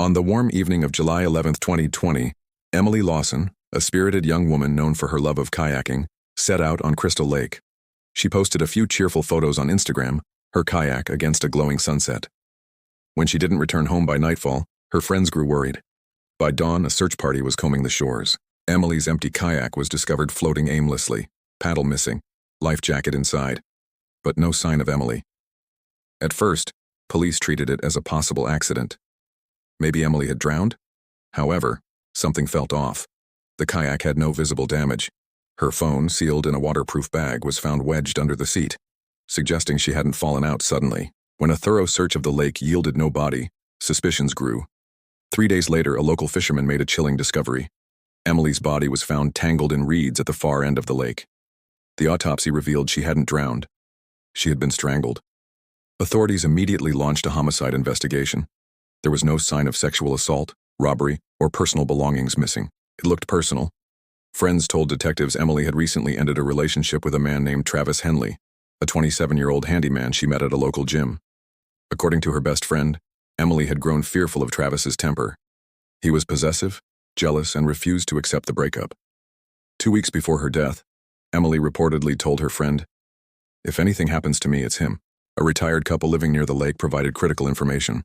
On the warm evening of July 11, 2020, Emily Lawson, a spirited young woman known for her love of kayaking, set out on Crystal Lake. She posted a few cheerful photos on Instagram, her kayak against a glowing sunset. When she didn't return home by nightfall, her friends grew worried. By dawn, a search party was combing the shores. Emily's empty kayak was discovered floating aimlessly, paddle missing, life jacket inside, but no sign of Emily. At first, police treated it as a possible accident. Maybe Emily had drowned? However, something felt off. The kayak had no visible damage. Her phone, sealed in a waterproof bag, was found wedged under the seat, suggesting she hadn't fallen out suddenly. When a thorough search of the lake yielded no body, suspicions grew. 3 days later, a local fisherman made a chilling discovery. Emily's body was found tangled in reeds at the far end of the lake. The autopsy revealed she hadn't drowned. She had been strangled. Authorities immediately launched a homicide investigation. There was no sign of sexual assault, robbery, or personal belongings missing. It looked personal. Friends told detectives Emily had recently ended a relationship with a man named Travis Henley, a 27-year-old handyman she met at a local gym. According to her best friend, Emily had grown fearful of Travis's temper. He was possessive, jealous, and refused to accept the breakup. 2 weeks before her death, Emily reportedly told her friend, "If anything happens to me, it's him." A retired couple living near the lake provided critical information.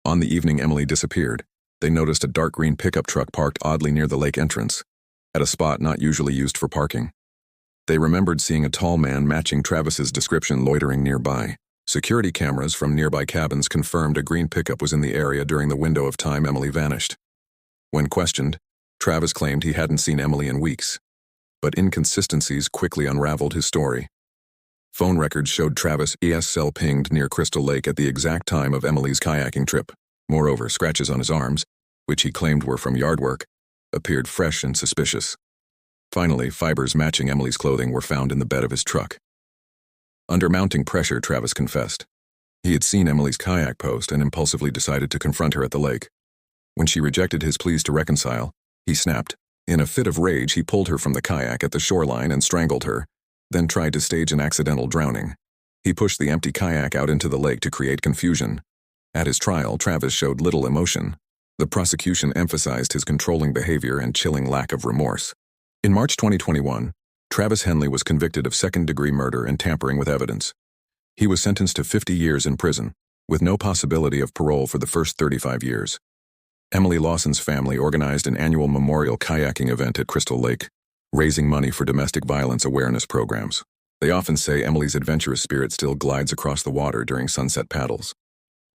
On the evening Emily disappeared, they noticed a dark green pickup truck parked oddly near the lake entrance, at a spot not usually used for parking. They remembered seeing a tall man matching Travis's description loitering nearby. Security cameras from nearby cabins confirmed a green pickup was in the area during the window of time Emily vanished. When questioned, Travis claimed he hadn't seen Emily in weeks, but inconsistencies quickly unraveled his story. Phone records showed Travis' cell pinged near Crystal Lake at the exact time of Emily's kayaking trip. Moreover, scratches on his arms, which he claimed were from yard work, appeared fresh and suspicious. Finally, fibers matching Emily's clothing were found in the bed of his truck. Under mounting pressure, Travis confessed. He had seen Emily's kayak post and impulsively decided to confront her at the lake. When she rejected his pleas to reconcile, he snapped. In a fit of rage, he pulled her from the kayak at the shoreline and strangled her, then tried to stage an accidental drowning. He pushed the empty kayak out into the lake to create confusion. At his trial, Travis showed little emotion. The prosecution emphasized his controlling behavior and chilling lack of remorse. In March 2021, Travis Henley was convicted of second-degree murder and tampering with evidence. He was sentenced to 50 years in prison, with no possibility of parole for the first 35 years. Emily Lawson's family organized an annual memorial kayaking event at Crystal Lake, raising money for domestic violence awareness programs. They often say Emily's adventurous spirit still glides across the water during sunset paddles.